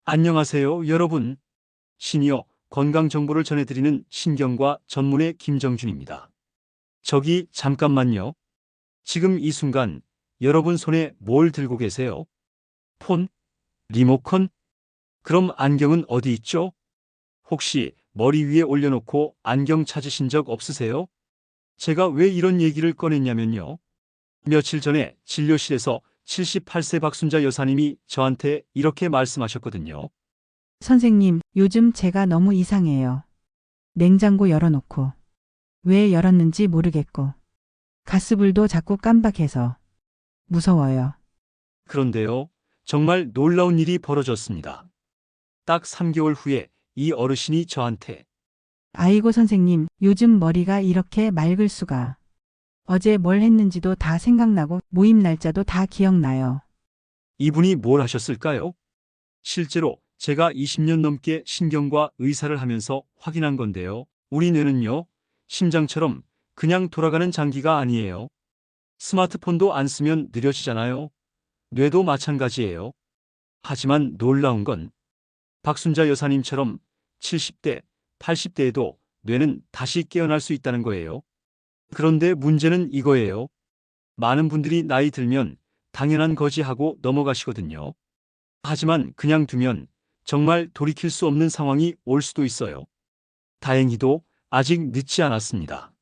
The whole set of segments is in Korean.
안녕하세요, 여러분. 시니어 건강 정보를 전해드리는 신경과 전문의 김정준입니다. 저기 잠깐만요. 지금 이 순간 여러분 손에 뭘 들고 계세요? 폰? 리모컨? 그럼 안경은 어디 있죠? 혹시 머리 위에 올려놓고 안경 찾으신 적 없으세요? 제가 왜 이런 얘기를 꺼냈냐면요. 며칠 전에 진료실에서 78세 박순자 여사님이 저한테 이렇게 말씀하셨거든요. 선생님, 요즘 제가 너무 이상해요. 냉장고 열어놓고, 왜 열었는지 모르겠고, 가스불도 자꾸 깜박해서, 무서워요. 그런데요, 정말 놀라운 일이 벌어졌습니다. 딱 3개월 후에 이 어르신이 저한테 아이고 선생님, 요즘 머리가 이렇게 맑을 수가. 어제 뭘 했는지도 다 생각나고, 모임 날짜도 다 기억나요. 이분이 뭘 하셨을까요? 실제로 제가 20년 넘게 신경과 의사를 하면서 확인한 건데요. 우리 뇌는요, 심장처럼 그냥 돌아가는 장기가 아니에요. 스마트폰도 안 쓰면 느려지잖아요. 뇌도 마찬가지예요. 하지만 놀라운 건 박순자 여사님처럼 70대, 80대에도 뇌는 다시 깨어날 수 있다는 거예요. 그런데 문제는 이거예요. 많은 분들이 나이 들면 당연한 거지 하고 넘어가시거든요. 하지만 그냥 두면 정말 돌이킬 수 없는 상황이 올 수도 있어요. 다행히도 아직 늦지 않았습니다.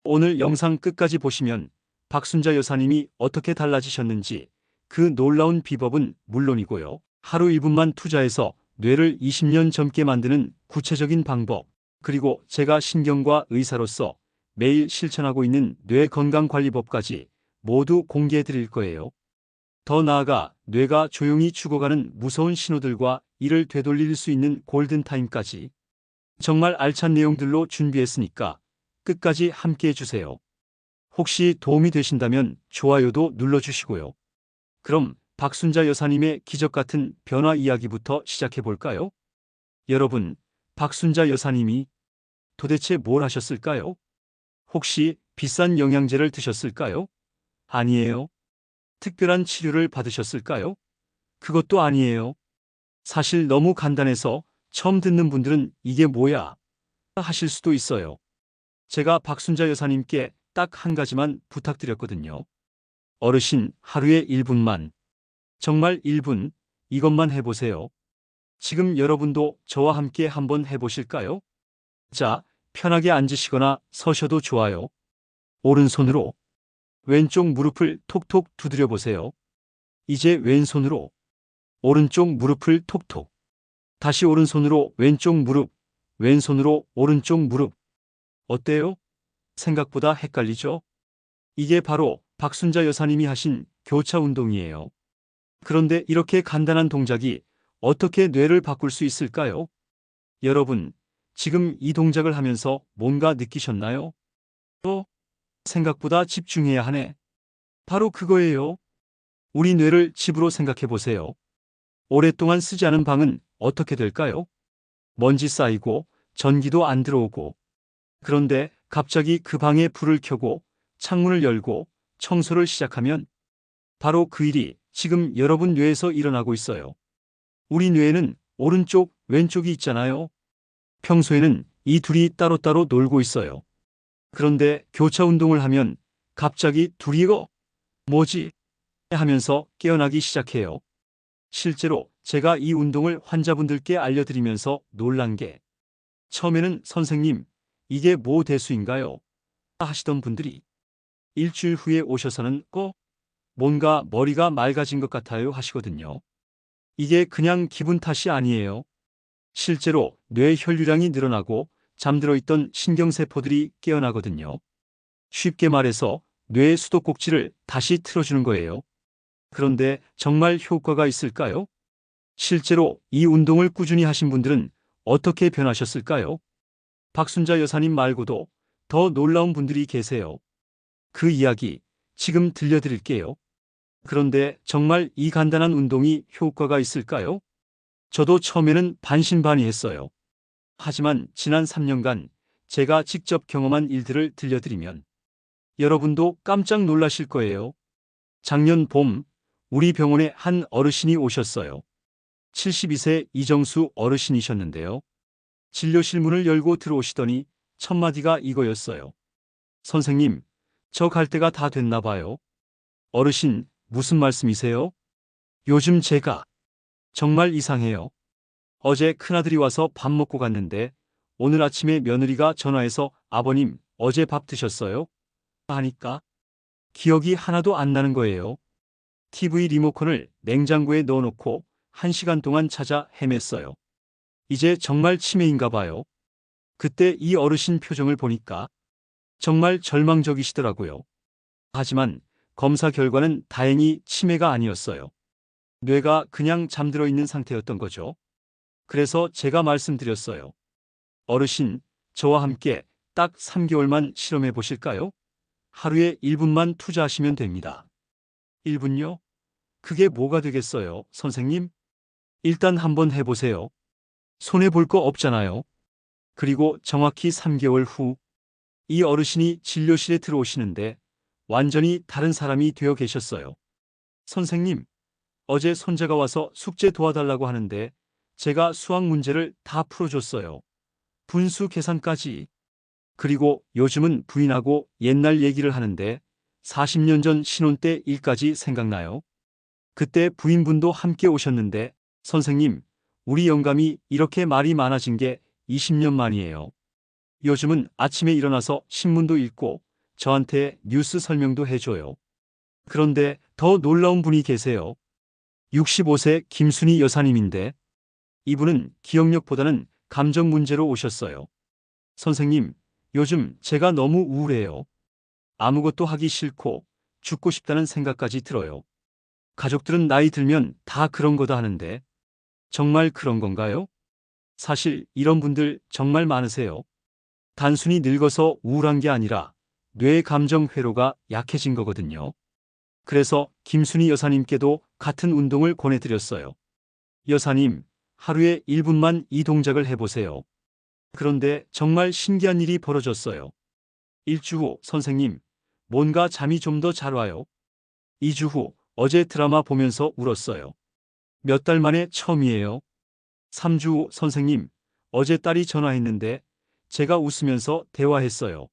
오늘 영상 끝까지 보시면 박순자 여사님이 어떻게 달라지셨는지, 그 놀라운 비법은 물론이고요. 하루 1분만 투자해서 뇌를 20년 젊게 만드는 구체적인 방법, 그리고 제가 신경과 의사로서 매일 실천하고 있는 뇌 건강관리법까지 모두 공개해 드릴 거예요. 더 나아가 뇌가 조용히 죽어가는 무서운 신호들과 이를 되돌릴 수 있는 골든타임까지 정말 알찬 내용들로 준비했으니까 끝까지 함께 해주세요. 혹시 도움이 되신다면 좋아요도 눌러주시고요. 그럼 박순자 여사님의 기적 같은 변화 이야기부터 시작해 볼까요? 여러분, 박순자 여사님이 도대체 뭘 하셨을까요? 혹시 비싼 영양제를 드셨을까요? 아니에요. 특별한 치료를 받으셨을까요? 그것도 아니에요. 사실 너무 간단해서 처음 듣는 분들은 이게 뭐야? 하실 수도 있어요. 제가 박순자 여사님께 딱 한 가지만 부탁드렸거든요. 어르신, 하루에 1분만, 정말 1분, 이것만 해보세요. 지금 여러분도 저와 함께 한번 해보실까요? 자, 편하게 앉으시거나 서셔도 좋아요. 오른손으로 왼쪽 무릎을 톡톡 두드려 보세요. 이제 왼손으로 오른쪽 무릎을 톡톡. 다시 오른손으로 왼쪽 무릎, 왼손으로 오른쪽 무릎. 어때요? 생각보다 헷갈리죠? 이게 바로 박순자 여사님이 하신 교차 운동이에요. 그런데 이렇게 간단한 동작이 어떻게 뇌를 바꿀 수 있을까요? 여러분, 지금 이 동작을 하면서 뭔가 느끼셨나요? 생각보다 집중해야 하네. 바로 그거예요. 우리 뇌를 집으로 생각해 보세요. 오랫동안 쓰지 않은 방은 어떻게 될까요? 먼지 쌓이고 전기도 안 들어오고. 그런데 갑자기 그 방에 불을 켜고 창문을 열고 청소를 시작하면 바로 그 일이 지금 여러분 뇌에서 일어나고 있어요. 우리 뇌에는 오른쪽, 왼쪽이 있잖아요. 평소에는 이 둘이 따로따로 놀고 있어요. 그런데 교차 운동을 하면 갑자기 둘이 뭐지? 하면서 깨어나기 시작해요. 실제로 제가 이 운동을 환자분들께 알려드리면서 놀란 게, 처음에는 선생님, 이게 뭐 대수인가요? 하시던 분들이 일주일 후에 오셔서는 뭔가 머리가 맑아진 것 같아요 하시거든요. 이게 그냥 기분 탓이 아니에요. 실제로 뇌 혈류량이 늘어나고 잠들어 있던 신경세포들이 깨어나거든요. 쉽게 말해서 뇌의 수도꼭지를 다시 틀어주는 거예요. 그런데 정말 효과가 있을까요? 실제로 이 운동을 꾸준히 하신 분들은 어떻게 변하셨을까요? 박순자 여사님 말고도 더 놀라운 분들이 계세요. 그 이야기 지금 들려드릴게요. 그런데 정말 이 간단한 운동이 효과가 있을까요? 저도 처음에는 반신반의했어요. 하지만 지난 3년간 제가 직접 경험한 일들을 들려드리면 여러분도 깜짝 놀라실 거예요. 작년 봄 우리 병원에 한 어르신이 오셨어요. 72세 이정수 어르신이셨는데요. 진료실 문을 열고 들어오시더니 첫 마디가 이거였어요. 선생님, 저 갈 때가 다 됐나 봐요. 어르신, 무슨 말씀이세요? 요즘 제가 정말 이상해요. 어제 큰아들이 와서 밥 먹고 갔는데 오늘 아침에 며느리가 전화해서 아버님, 어제 밥 드셨어요? 하니까 기억이 하나도 안 나는 거예요. TV 리모컨을 냉장고에 넣어놓고 1시간 동안 찾아 헤맸어요. 이제 정말 치매인가 봐요. 그때 이 어르신 표정을 보니까 정말 절망적이시더라고요. 하지만 검사 결과는 다행히 치매가 아니었어요. 뇌가 그냥 잠들어 있는 상태였던 거죠. 그래서 제가 말씀드렸어요. 어르신, 저와 함께 딱 3개월만 실험해 보실까요? 하루에 1분만 투자하시면 됩니다. 1분요? 그게 뭐가 되겠어요, 선생님? 일단 한번 해보세요. 손해볼 거 없잖아요. 그리고 정확히 3개월 후, 이 어르신이 진료실에 들어오시는데 완전히 다른 사람이 되어 계셨어요. 선생님, 어제 손자가 와서 숙제 도와달라고 하는데 제가 수학 문제를 다 풀어줬어요. 분수 계산까지. 그리고 요즘은 부인하고 옛날 얘기를 하는데 40년 전 신혼 때 일까지 생각나요. 그때 부인분도 함께 오셨는데 선생님, 우리 영감이 이렇게 말이 많아진 게 20년 만이에요. 요즘은 아침에 일어나서 신문도 읽고 저한테 뉴스 설명도 해줘요. 그런데 더 놀라운 분이 계세요. 65세 김순희 여사님인데 이분은 기억력보다는 감정 문제로 오셨어요. 선생님, 요즘 제가 너무 우울해요. 아무것도 하기 싫고 죽고 싶다는 생각까지 들어요. 가족들은 나이 들면 다 그런 거다 하는데 정말 그런 건가요? 사실 이런 분들 정말 많으세요. 단순히 늙어서 우울한 게 아니라 뇌의 감정 회로가 약해진 거거든요. 그래서 김순희 여사님께도 같은 운동을 권해드렸어요. 여사님, 하루에 1분만 이 동작을 해보세요. 그런데 정말 신기한 일이 벌어졌어요. 1주 후, 선생님, 뭔가 잠이 좀 더 잘 와요. 2주 후, 어제 드라마 보면서 울었어요. 몇 달 만에 처음이에요. 3주 후, 선생님, 어제 딸이 전화했는데 제가 웃으면서 대화했어요.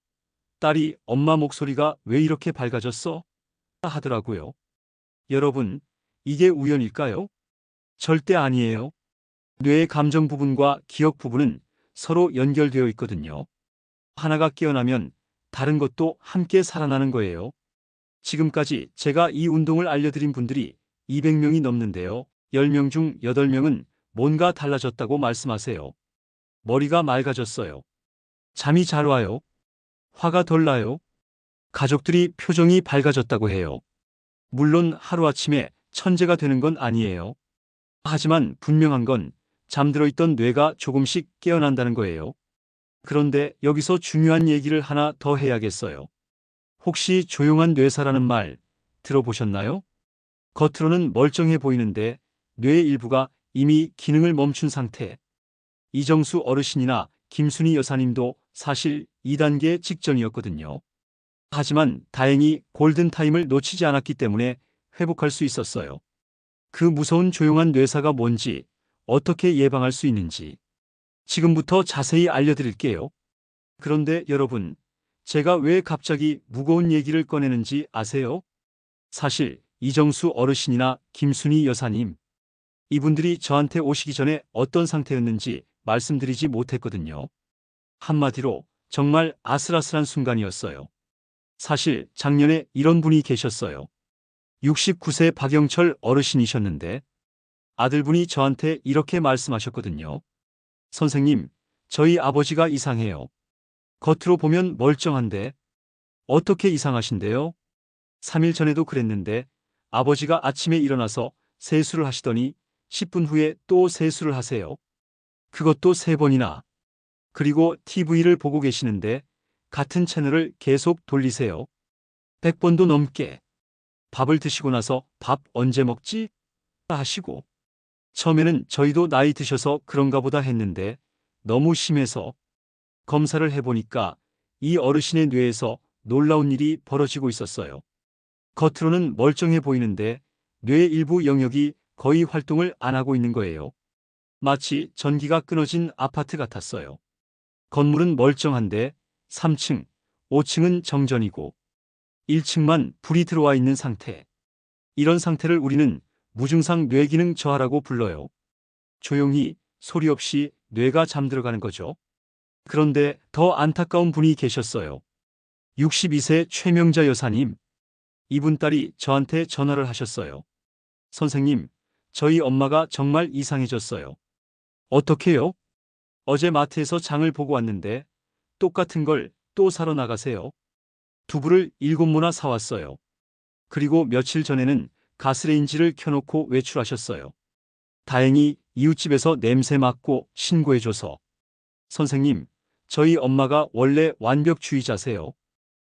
딸이 엄마 목소리가 왜 이렇게 밝아졌어? 하더라고요. 여러분, 이게 우연일까요? 절대 아니에요. 뇌의 감정 부분과 기억 부분은 서로 연결되어 있거든요. 하나가 깨어나면 다른 것도 함께 살아나는 거예요. 지금까지 제가 이 운동을 알려드린 분들이 200명이 넘는데요. 10명 중 8명은 뭔가 달라졌다고 말씀하세요. 머리가 맑아졌어요. 잠이 잘 와요. 화가 덜 나요. 가족들이 표정이 밝아졌다고 해요. 물론 하루아침에 천재가 되는 건 아니에요. 하지만 분명한 건 잠들어 있던 뇌가 조금씩 깨어난다는 거예요. 그런데 여기서 중요한 얘기를 하나 더 해야겠어요. 혹시 조용한 뇌사라는 말 들어보셨나요? 겉으로는 멀쩡해 보이는데 뇌의 일부가 이미 기능을 멈춘 상태. 이정수 어르신이나 김순희 여사님도 사실 2단계 직전이었거든요. 하지만 다행히 골든타임을 놓치지 않았기 때문에 회복할 수 있었어요. 그 무서운 조용한 뇌사가 뭔지, 어떻게 예방할 수 있는지 지금부터 자세히 알려드릴게요. 그런데 여러분, 제가 왜 갑자기 무거운 얘기를 꺼내는지 아세요? 사실 이정수 어르신이나 김순희 여사님, 이분들이 저한테 오시기 전에 어떤 상태였는지 말씀드리지 못했거든요. 한마디로 정말 아슬아슬한 순간이었어요. 사실 작년에 이런 분이 계셨어요. 69세 박영철 어르신이셨는데 아들분이 저한테 이렇게 말씀하셨거든요. 선생님, 저희 아버지가 이상해요. 겉으로 보면 멀쩡한데 어떻게 이상하신데요? 3일 전에도 그랬는데 아버지가 아침에 일어나서 세수를 하시더니 10분 후에 또 세수를 하세요. 그것도 3번이나. 그리고 TV를 보고 계시는데 같은 채널을 계속 돌리세요. 100번도 넘게. 밥을 드시고 나서 밥 언제 먹지? 하시고. 처음에는 저희도 나이 드셔서 그런가 보다 했는데 너무 심해서 검사를 해보니까 이 어르신의 뇌에서 놀라운 일이 벌어지고 있었어요. 겉으로는 멀쩡해 보이는데 뇌의 일부 영역이 거의 활동을 안 하고 있는 거예요. 마치 전기가 끊어진 아파트 같았어요. 건물은 멀쩡한데 3층, 5층은 정전이고 1층만 불이 들어와 있는 상태. 이런 상태를 우리는 무증상 뇌기능 저하라고 불러요. 조용히 소리 없이 뇌가 잠들어가는 거죠. 그런데 더 안타까운 분이 계셨어요. 62세 최명자 여사님. 이분 딸이 저한테 전화를 하셨어요. 선생님, 저희 엄마가 정말 이상해졌어요. 어떻게요? 어제 마트에서 장을 보고 왔는데 똑같은 걸 또 사러 나가세요. 두부를 7모나 사왔어요. 그리고 며칠 전에는 가스레인지를 켜놓고 외출하셨어요. 다행히 이웃집에서 냄새 맡고 신고해줘서. 선생님, 저희 엄마가 원래 완벽주의자세요.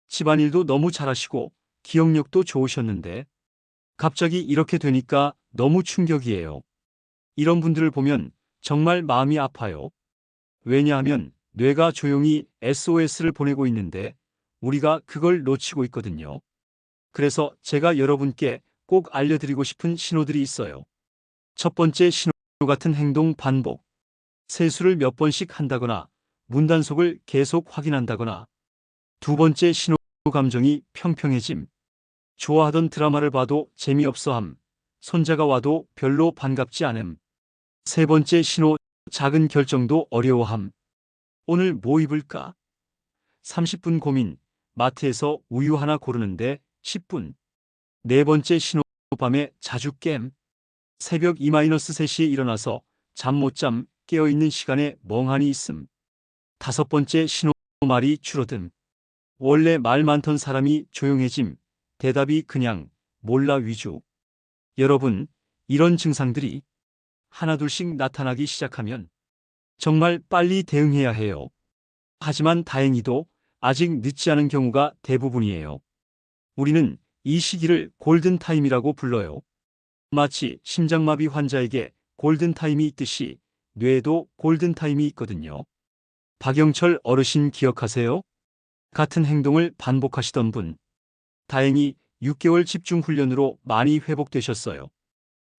집안일도 너무 잘하시고 기억력도 좋으셨는데 갑자기 이렇게 되니까 너무 충격이에요. 이런 분들을 보면 정말 마음이 아파요. 왜냐하면 뇌가 조용히 SOS를 보내고 있는데 우리가 그걸 놓치고 있거든요. 그래서 제가 여러분께 꼭 알려드리고 싶은 신호들이 있어요. 첫 번째 신호 같은 행동 반복. 세수를 몇 번씩 한다거나 문단속을 계속 확인한다거나. 두 번째 신호 감정이 평평해짐. 좋아하던 드라마를 봐도 재미없어함. 손자가 와도 별로 반갑지 않음. 세 번째 신호 작은 결정도 어려워함. 오늘 뭐 입을까? 30분 고민. 마트에서 우유 하나 고르는데 10분. 네 번째 신호 밤에 자주 깸. 새벽 2-3시에 일어나서 잠 못 잠 깨어있는 시간에 멍하니 있음. 다섯 번째 신호 말이 줄어듦. 원래 말 많던 사람이 조용해짐. 대답이 그냥 몰라 위주. 여러분, 이런 증상들이 하나둘씩 나타나기 시작하면 정말 빨리 대응해야 해요. 하지만 다행히도 아직 늦지 않은 경우가 대부분이에요. 우리는 이 시기를 골든타임이라고 불러요. 마치 심장마비 환자에게 골든타임이 있듯이 뇌에도 골든타임이 있거든요. 박영철 어르신 기억하세요? 같은 행동을 반복하시던 분. 다행히 6개월 집중 훈련으로 많이 회복되셨어요.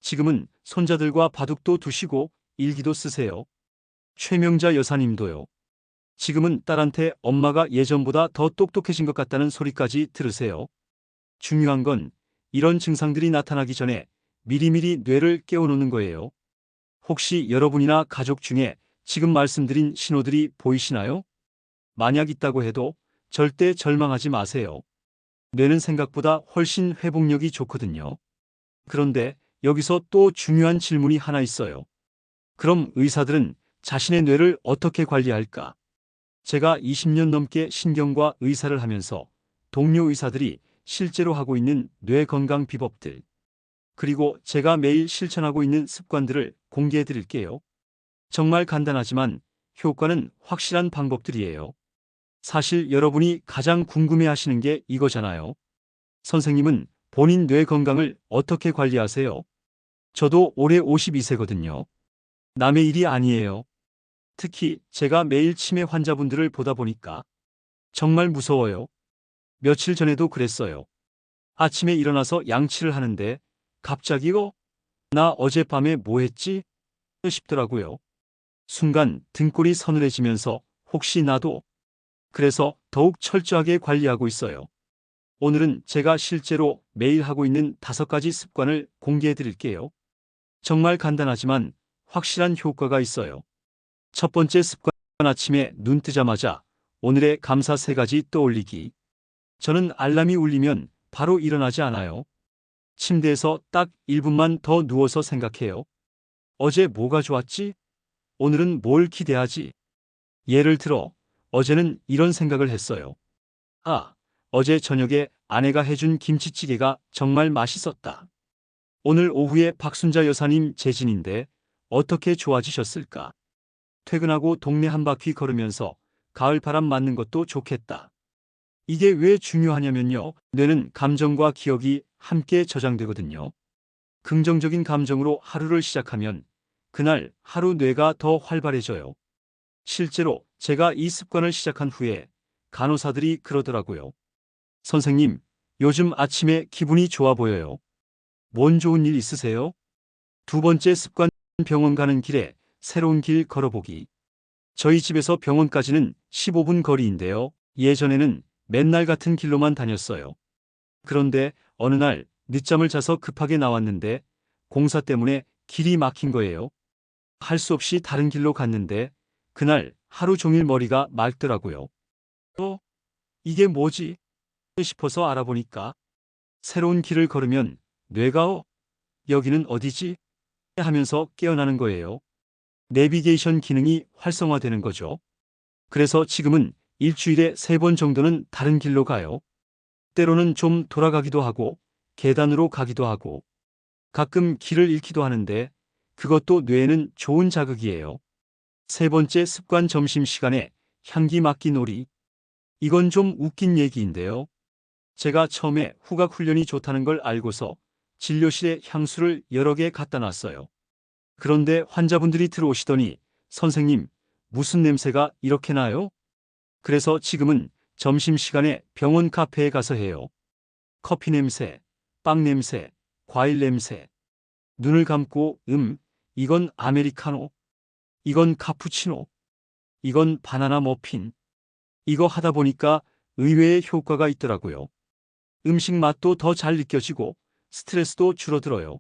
지금은 손자들과 바둑도 두시고 일기도 쓰세요. 최명자 여사님도요. 지금은 딸한테 엄마가 예전보다 더 똑똑해진 것 같다는 소리까지 들으세요. 중요한 건 이런 증상들이 나타나기 전에 미리미리 뇌를 깨워놓는 거예요. 혹시 여러분이나 가족 중에 지금 말씀드린 신호들이 보이시나요? 만약 있다고 해도 절대 절망하지 마세요. 뇌는 생각보다 훨씬 회복력이 좋거든요. 그런데 여기서 또 중요한 질문이 하나 있어요. 그럼 의사들은 자신의 뇌를 어떻게 관리할까? 제가 20년 넘게 신경과 의사를 하면서 동료 의사들이 실제로 하고 있는 뇌 건강 비법들, 그리고 제가 매일 실천하고 있는 습관들을 공개해 드릴게요. 정말 간단하지만 효과는 확실한 방법들이에요. 사실 여러분이 가장 궁금해 하시는 게 이거잖아요. 선생님은 본인 뇌 건강을 어떻게 관리하세요? 저도 올해 52세거든요. 남의 일이 아니에요. 특히 제가 매일 치매 환자분들을 보다 보니까 정말 무서워요. 며칠 전에도 그랬어요. 아침에 일어나서 양치를 하는데 갑자기요? 나 어젯밤에 뭐 했지? 싶더라고요. 순간 등골이 서늘해지면서 혹시 나도? 그래서 더욱 철저하게 관리하고 있어요. 오늘은 제가 실제로 매일 하고 있는 5가지 습관을 공개해 드릴게요. 정말 간단하지만 확실한 효과가 있어요. 첫 번째 습관, 아침에 눈 뜨자마자 오늘의 감사 3가지 떠올리기. 저는 알람이 울리면 바로 일어나지 않아요. 침대에서 딱 1분만 더 누워서 생각해요. 어제 뭐가 좋았지? 오늘은 뭘 기대하지? 예를 들어, 어제는 이런 생각을 했어요. 아, 어제 저녁에 아내가 해준 김치찌개가 정말 맛있었다. 오늘 오후에 박순자 여사님 재진인데 어떻게 좋아지셨을까? 퇴근하고 동네 한 바퀴 걸으면서 가을 바람 맞는 것도 좋겠다. 이게 왜 중요하냐면요. 뇌는 감정과 기억이 함께 저장되거든요. 긍정적인 감정으로 하루를 시작하면 그날 하루 뇌가 더 활발해져요. 실제로 제가 이 습관을 시작한 후에 간호사들이 그러더라고요. 선생님, 요즘 아침에 기분이 좋아 보여요. 뭔 좋은 일 있으세요? 두 번째 습관, 병원 가는 길에 새로운 길 걸어보기. 저희 집에서 병원까지는 15분 거리인데요. 예전에는 맨날 같은 길로만 다녔어요. 그런데 어느 날 늦잠을 자서 급하게 나왔는데 공사 때문에 길이 막힌 거예요. 할 수 없이 다른 길로 갔는데 그날 하루 종일 머리가 맑더라고요. 이게 뭐지? 싶어서 알아보니까 새로운 길을 걸으면 뇌가 여기는 어디지? 하면서 깨어나는 거예요. 내비게이션 기능이 활성화되는 거죠. 그래서 지금은 일주일에 3번 정도는 다른 길로 가요. 때로는 좀 돌아가기도 하고 계단으로 가기도 하고 가끔 길을 잃기도 하는데 그것도 뇌에는 좋은 자극이에요. 세 번째 습관, 점심시간에 향기 맡기 놀이. 이건 좀 웃긴 얘기인데요. 제가 처음에 후각 훈련이 좋다는 걸 알고서 진료실에 향수를 여러 개 갖다 놨어요. 그런데 환자분들이 들어오시더니 선생님, 무슨 냄새가 이렇게 나요? 그래서 지금은 점심시간에 병원 카페에 가서 해요. 커피 냄새, 빵 냄새, 과일 냄새. 눈을 감고 이건 아메리카노. 이건 카푸치노. 이건 바나나 머핀. 이거 하다 보니까 의외의 효과가 있더라고요. 음식 맛도 더 잘 느껴지고 스트레스도 줄어들어요.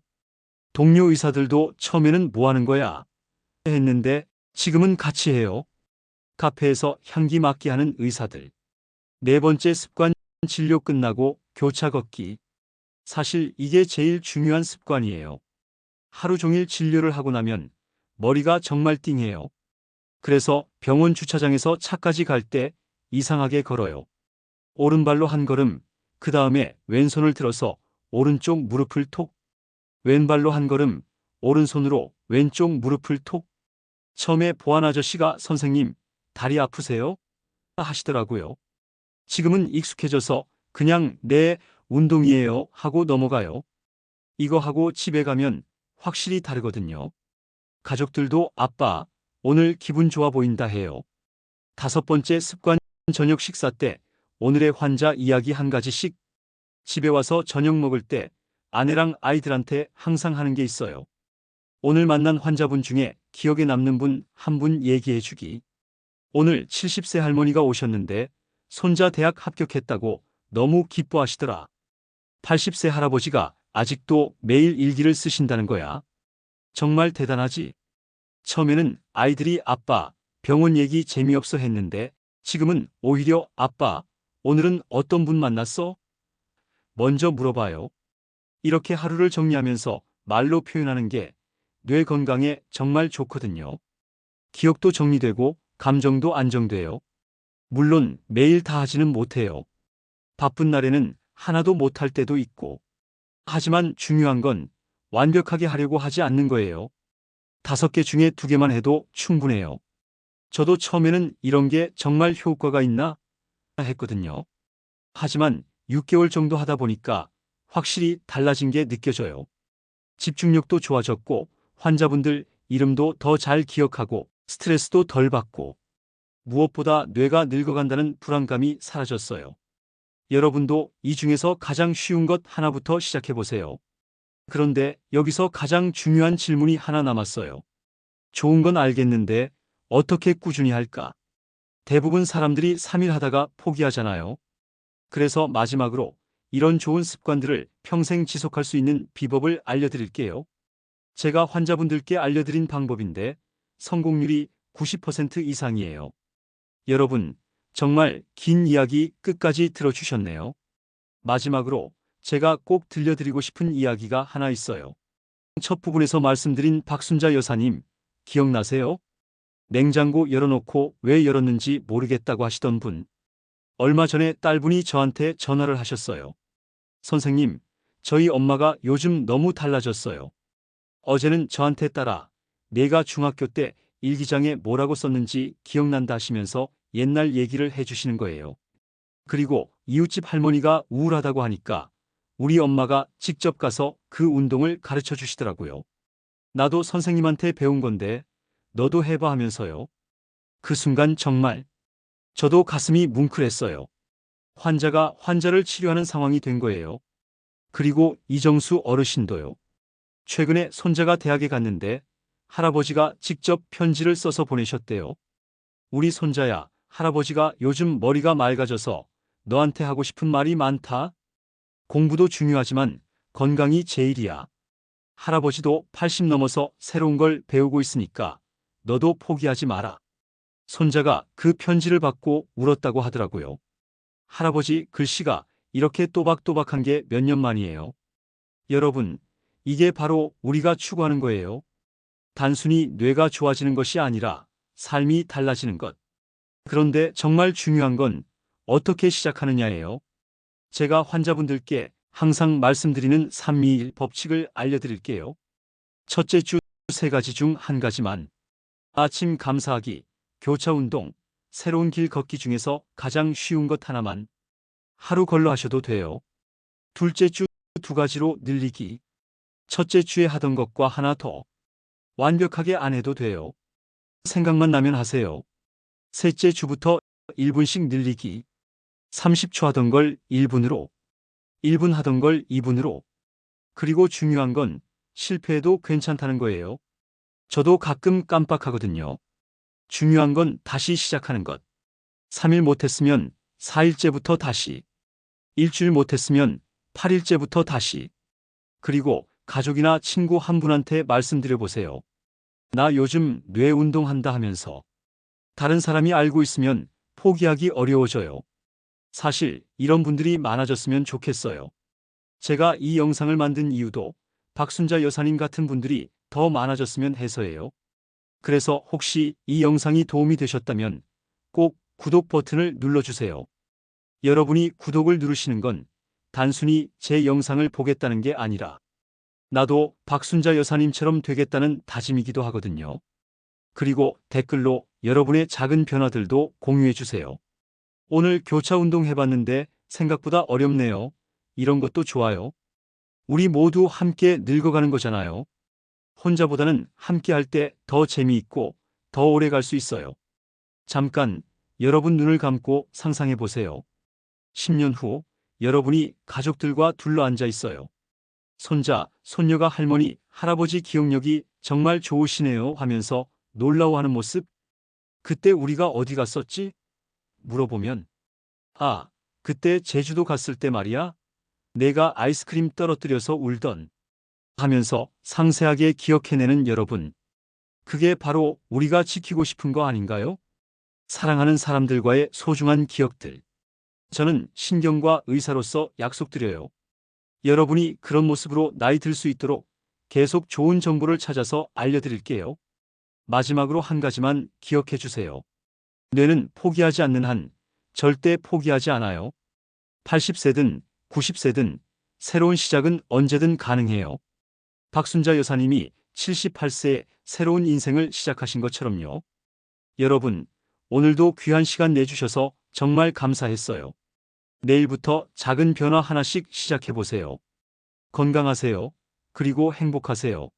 동료 의사들도 처음에는 뭐 하는 거야? 했는데 지금은 같이 해요. 카페에서 향기 맡기 하는 의사들. 네 번째 습관, 진료 끝나고 교차 걷기. 사실 이게 제일 중요한 습관이에요. 하루 종일 진료를 하고 나면 머리가 정말 띵해요. 그래서 병원 주차장에서 차까지 갈 때 이상하게 걸어요. 오른발로 한 걸음, 그 다음에 왼손을 들어서 오른쪽 무릎을 톡, 왼발로 한 걸음, 오른손으로 왼쪽 무릎을 톡. 처음에 보안 아저씨가 선생님, 다리 아프세요? 하시더라고요. 지금은 익숙해져서 그냥 네, 운동이에요 하고 넘어가요. 이거 하고 집에 가면 확실히 다르거든요. 가족들도 아빠, 오늘 기분 좋아 보인다 해요. 다섯 번째 습관, 저녁 식사 때 오늘의 환자 이야기 한 가지씩. 집에 와서 저녁 먹을 때 아내랑 아이들한테 항상 하는 게 있어요. 오늘 만난 환자분 중에 기억에 남는 분 한 분 얘기해 주기. 오늘 70세 할머니가 오셨는데 손자 대학 합격했다고 너무 기뻐하시더라. 80세 할아버지가 아직도 매일 일기를 쓰신다는 거야. 정말 대단하지? 처음에는 아이들이 아빠, 병원 얘기 재미없어 했는데 지금은 오히려 아빠, 오늘은 어떤 분 만났어? 먼저 물어봐요. 이렇게 하루를 정리하면서 말로 표현하는 게 뇌 건강에 정말 좋거든요. 기억도 정리되고 감정도 안정돼요. 물론 매일 다 하지는 못해요. 바쁜 날에는 하나도 못할 때도 있고. 하지만 중요한 건 완벽하게 하려고 하지 않는 거예요. 5개 중에 2개만 해도 충분해요. 저도 처음에는 이런 게 정말 효과가 있나 했거든요. 하지만 6개월 정도 하다 보니까 확실히 달라진 게 느껴져요. 집중력도 좋아졌고 환자분들 이름도 더 잘 기억하고 스트레스도 덜 받고 무엇보다 뇌가 늙어간다는 불안감이 사라졌어요. 여러분도 이 중에서 가장 쉬운 것 하나부터 시작해 보세요. 그런데 여기서 가장 중요한 질문이 하나 남았어요. 좋은 건 알겠는데 어떻게 꾸준히 할까? 대부분 사람들이 3일 하다가 포기하잖아요. 그래서 마지막으로 이런 좋은 습관들을 평생 지속할 수 있는 비법을 알려드릴게요. 제가 환자분들께 알려드린 방법인데 성공률이 90% 이상이에요. 여러분, 정말 긴 이야기 끝까지 들어주셨네요. 마지막으로 제가 꼭 들려드리고 싶은 이야기가 하나 있어요. 첫 부분에서 말씀드린 박순자 여사님, 기억나세요? 냉장고 열어놓고 왜 열었는지 모르겠다고 하시던 분. 얼마 전에 딸분이 저한테 전화를 하셨어요. 선생님, 저희 엄마가 요즘 너무 달라졌어요. 어제는 저한테 따라 내가 중학교 때 일기장에 뭐라고 썼는지 기억난다 하시면서 옛날 얘기를 해주시는 거예요. 그리고 이웃집 할머니가 우울하다고 하니까 우리 엄마가 직접 가서 그 운동을 가르쳐 주시더라고요. 나도 선생님한테 배운 건데 너도 해봐 하면서요. 그 순간 정말 저도 가슴이 뭉클했어요. 환자가 환자를 치료하는 상황이 된 거예요. 그리고 이정수 어르신도요. 최근에 손자가 대학에 갔는데 할아버지가 직접 편지를 써서 보내셨대요. 우리 손자야, 할아버지가 요즘 머리가 맑아져서 너한테 하고 싶은 말이 많다. 공부도 중요하지만 건강이 제일이야. 할아버지도 80 넘어서 새로운 걸 배우고 있으니까 너도 포기하지 마라. 손자가 그 편지를 받고 울었다고 하더라고요. 할아버지 글씨가 이렇게 또박또박한 게 몇 년 만이에요. 여러분, 이게 바로 우리가 추구하는 거예요. 단순히 뇌가 좋아지는 것이 아니라 삶이 달라지는 것. 그런데 정말 중요한 건 어떻게 시작하느냐예요. 제가 환자분들께 항상 말씀드리는 321 법칙을 알려드릴게요. 첫째 주 3가지 중 1가지만. 아침 감사하기, 교차 운동, 새로운 길 걷기 중에서 가장 쉬운 것 하나만. 하루 걸러 하셔도 돼요. 둘째 주 2가지로 늘리기. 첫째 주에 하던 것과 하나 더. 완벽하게 안 해도 돼요. 생각만 나면 하세요. 셋째 주부터 1분씩 늘리기. 30초 하던 걸 1분으로. 1분 하던 걸 2분으로. 그리고 중요한 건 실패해도 괜찮다는 거예요. 저도 가끔 깜빡하거든요. 중요한 건 다시 시작하는 것. 3일 못했으면 4일째부터 다시. 일주일 못했으면 8일째부터 다시. 그리고 가족이나 친구 한 분한테 말씀드려 보세요. 나 요즘 뇌 운동한다 하면서. 다른 사람이 알고 있으면 포기하기 어려워져요. 사실 이런 분들이 많아졌으면 좋겠어요. 제가 이 영상을 만든 이유도 박순자 여사님 같은 분들이 더 많아졌으면 해서예요. 그래서 혹시 이 영상이 도움이 되셨다면 꼭 구독 버튼을 눌러주세요. 여러분이 구독을 누르시는 건 단순히 제 영상을 보겠다는 게 아니라 나도 박순자 여사님처럼 되겠다는 다짐이기도 하거든요. 그리고 댓글로 여러분의 작은 변화들도 공유해 주세요. 오늘 교차 운동 해봤는데 생각보다 어렵네요. 이런 것도 좋아요. 우리 모두 함께 늙어가는 거잖아요. 혼자보다는 함께 할 때 더 재미있고 더 오래 갈 수 있어요. 잠깐 여러분 눈을 감고 상상해 보세요. 10년 후 여러분이 가족들과 둘러앉아 있어요. 손자, 손녀가 할머니, 할아버지 기억력이 정말 좋으시네요 하면서 놀라워하는 모습. 그때 우리가 어디 갔었지? 물어보면 아, 그때 제주도 갔을 때 말이야. 내가 아이스크림 떨어뜨려서 울던 하면서 상세하게 기억해내는 여러분. 그게 바로 우리가 지키고 싶은 거 아닌가요? 사랑하는 사람들과의 소중한 기억들. 저는 신경과 의사로서 약속드려요. 여러분이 그런 모습으로 나이 들 수 있도록 계속 좋은 정보를 찾아서 알려드릴게요. 마지막으로 한 가지만 기억해 주세요. 뇌는 포기하지 않는 한 절대 포기하지 않아요. 80세든 90세든 새로운 시작은 언제든 가능해요. 박순자 여사님이 78세에 새로운 인생을 시작하신 것처럼요. 여러분, 오늘도 귀한 시간 내주셔서 정말 감사했어요. 내일부터 작은 변화 하나씩 시작해보세요. 건강하세요. 그리고 행복하세요.